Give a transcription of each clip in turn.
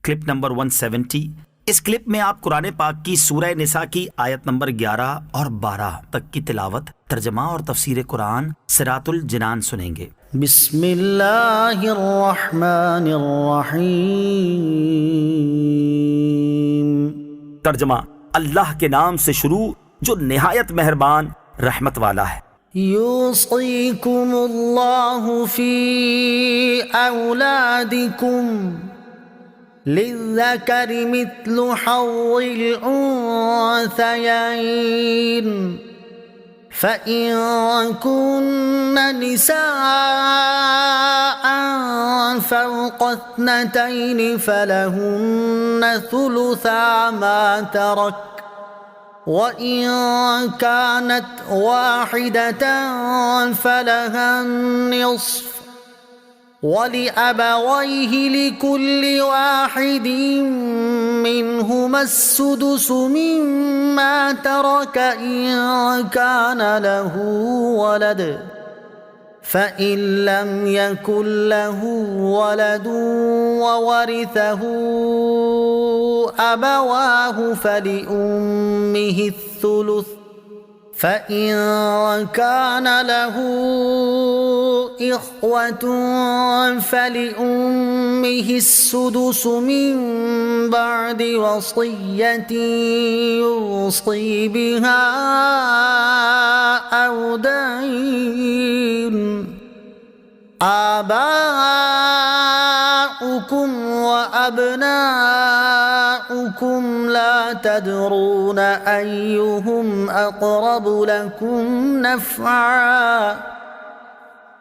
Clip number 170۔ اس clip میں آپ قرآن پاک کی سورہ نساء کی آیت نمبر 11 اور 12 تک کی تلاوت، ترجمہ اور تفسیر قرآن صراط الجنان سنیں گے۔ بسم اللہ الرحمن الرحیم۔ ترجمہ: اللہ کے نام سے شروع جو نہایت مہربان رحمت والا ہے۔ یوصیکم اللہ فی اولادکم للذکر مثل حظ الانثیین فإن كن نساء فوق اثنتين فلهن ثلثا ما ترك وإن كانت واحدة فلها النصف وَلِأَبَوَيْهِ لِكُلِّ واحد منهما السدس مما ترك إن كان له ولد فإن لم يكن له ولد وورثه أبواه فلأمه الثلث فإن كان له إخوة فلأمه السدس من بعد وصية يوصي بها أو دين آباؤكم وأبناؤكم لا تدرون أيهم أقرب لكم نفعا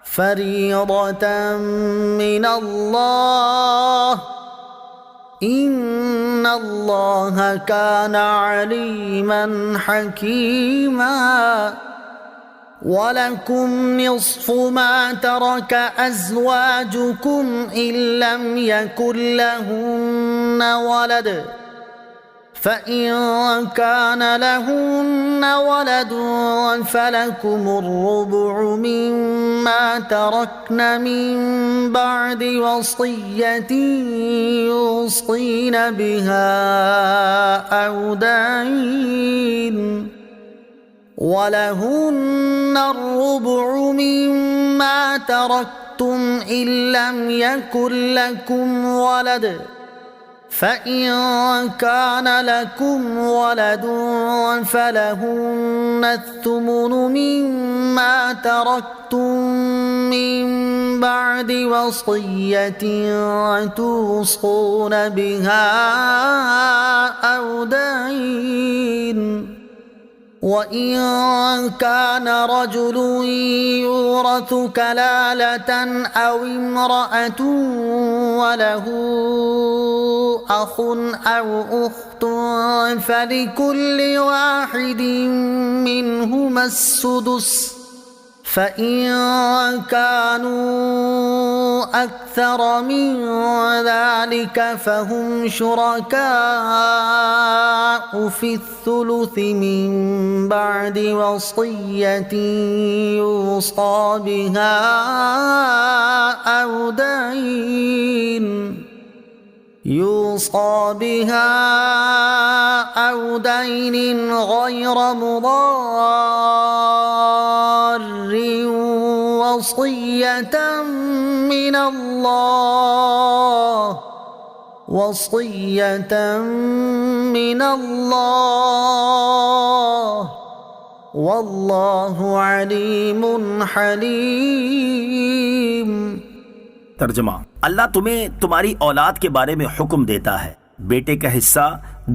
فريضة من الله إن الله كان عليما حكيما وَلَكُمْ نِصْفُ مَا تَرَكَ أَزْوَاجُكُمْ إِن لَّمْ يَكُن لَّهُنَّ وَلَدٌ فَإِن كَانَ لَهُنَّ وَلَدٌ فَلَكُمُ الرُّبُعُ مِمَّا تَرَكْنَ مِن بَعْدِ وَصِيَّةٍ يُوصِينَ بِهَا أَوْ دَيْنٍ وَلَهُنَّ الرُّبُعُ مِمَّا تَرَكْتُمْ إِن لَّمْ يَكُن لَّكُمْ وَلَدٌ فَإِن كَانَ لَكُمْ وَلَدٌ فَلَهُنَّ الثُّمُنُ مِمَّا تَرَكْتُم مِّن بَعْدِ وَصِيَّةٍ تُوصُونَ بِهَا أَوْ دَيْنٍ وَإِن كَانَ رَجُلٌ يُورَثُ كَلَالَةً أَوْ امْرَأَةٌ وَلَهُ أَخٌ أَوْ أُخْتٌ فَلِكُلِّ واحد منهما السُّدُسُ فَإِن كَانُوا أَكْثَرَ مِن ذَلِكَ فَهُمْ شُرَكَاءُ فِي الثُّلُثِ مِن بَعْدِ وَصِيَّةٍ يُوصَى بِهَا أَوْ دَيْنٍ غَيْرَ مُضَارٍّ وَصِيَّةً مِّنَ اللَّهِ وَاللَّهُ عَلِيمٌ حَلِيمٌ۔ ترجمہ: اللہ تمہیں تمہاری اولاد کے بارے میں حکم دیتا ہے۔ بیٹے کا حصہ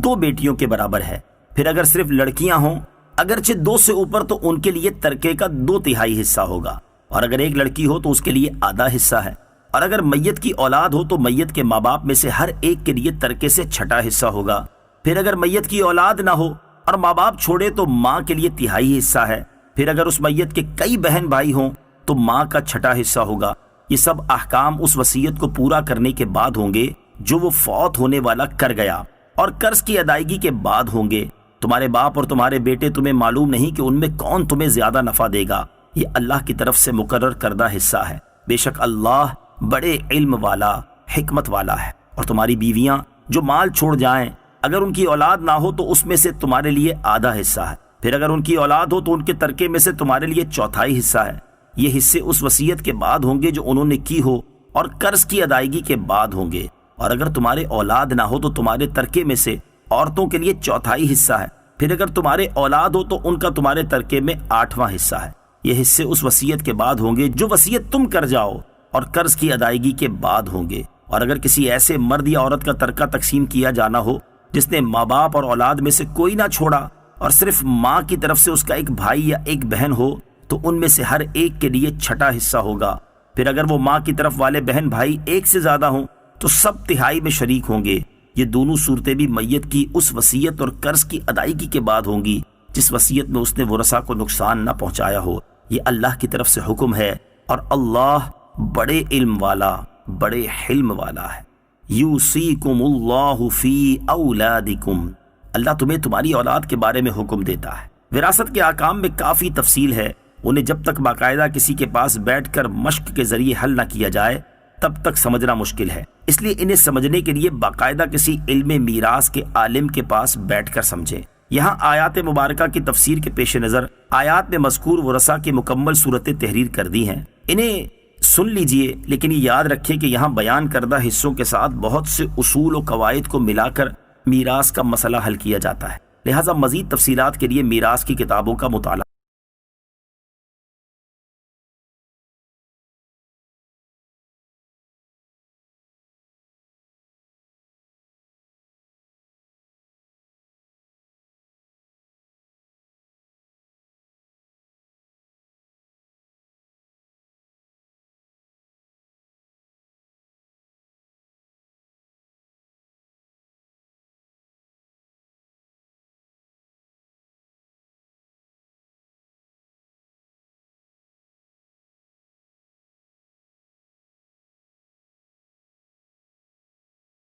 2 بیٹیوں کے برابر ہے، پھر اگر صرف لڑکیاں ہوں اگرچہ 2 سے اوپر تو ان کے لیے ترکے کا 2/3 حصہ ہوگا، اور اگر ایک لڑکی ہو تو اس کے لیے آدھا حصہ ہے، اور اگر میت کی اولاد ہو تو میت کے ماں باپ میں سے ہر ایک کے لیے ترکے سے 1/6 حصہ ہوگا، پھر اگر میت کی اولاد نہ ہو اور ماں باپ چھوڑے تو ماں کے لیے 1/3 حصہ ہے، پھر اگر اس میت کے کئی بہن بھائی ہوں تو ماں کا 1/6 حصہ ہوگا۔ یہ سب احکام اس وصیت کو پورا کرنے کے بعد ہوں گے جو وہ فوت ہونے والا کر گیا، اور قرض کی ادائیگی کے بعد ہوں گے۔ تمہارے باپ اور تمہارے بیٹے تمہیں معلوم نہیں کہ ان میں کون تمہیں زیادہ نفع دے گا، یہ اللہ کی طرف سے مقرر کردہ حصہ ہے۔ بے شک اللہ بڑے علم والا، حکمت والا ہے۔ اور تمہاری بیویاں جو مال چھوڑ جائیں اگر ان کی اولاد نہ ہو تو اس میں سے تمہارے لیے آدھا حصہ ہے، پھر اگر ان کی اولاد ہو تو ان کے ترکے میں سے تمہارے لیے چوتھائی حصہ ہے۔ یہ حصے اس وصیت کے بعد ہوں گے جو انہوں نے کی ہو اور قرض کی ادائیگی کے بعد ہوں گے، اور اگر تمہارے اولاد نہ ہو تو تمہارے ترکے میں سے عورتوں کے لیے چوتھائی حصہ ہے، پھر اگر تمہارے اولاد ہو تو ان کا تمہارے ترکے میں 8واں حصہ ہے۔ یہ حصے اس وصیت کے بعد ہوں گے جو وصیت تم کر جاؤ اور قرض کی ادائیگی کے بعد ہوں گے، اور اگر کسی ایسے مرد یا عورت کا ترکہ تقسیم کیا جانا ہو جس نے ماں باپ اور اولاد میں سے کوئی نہ چھوڑا اور صرف ماں کی طرف سے اس کا ایک بھائی یا ایک بہن ہو تو ان میں سے ہر ایک کے لیے چھٹا حصہ ہوگا، پھر اگر وہ ماں کی طرف والے بہن بھائی ایک سے زیادہ ہوں تو سب تہائی میں شریک ہوں گے۔ یہ دونوں صورتیں بھی میت کی اس وصیت اور قرض کی ادائیگی کے بعد ہوں گی جس وصیت میں اس نے ورثاء کو نقصان نہ پہنچایا ہو۔ یہ اللہ کی طرف سے حکم ہے اور اللہ بڑے علم والا بڑے حلم والا ہے۔ یوصیکم اللہ فی اولادکم، اللہ تمہیں تمہاری اولاد کے بارے میں حکم دیتا ہے۔ وراثت کے احکام میں کافی تفصیل ہے، انہیں جب تک باقاعدہ کسی کے پاس بیٹھ کر مشق کے ذریعے حل نہ کیا جائے تب تک سمجھنا مشکل ہے، اس لیے انہیں سمجھنے کے لیے باقاعدہ کسی علم میراث کے عالم کے پاس بیٹھ کر سمجھیں۔ یہاں آیات مبارکہ کی تفسیر کے پیش نظر آیات میں مذکور ورثاء کی مکمل صورتیں تحریر کر دی ہیں، انہیں سن لیجئے، لیکن یہ یاد رکھیں کہ یہاں بیان کردہ حصوں کے ساتھ بہت سے اصول و قواعد کو ملا کر میراث کا مسئلہ حل کیا جاتا ہے، لہٰذا مزید تفصیلات کے لیے میراث کی کتابوں کا مطالعہ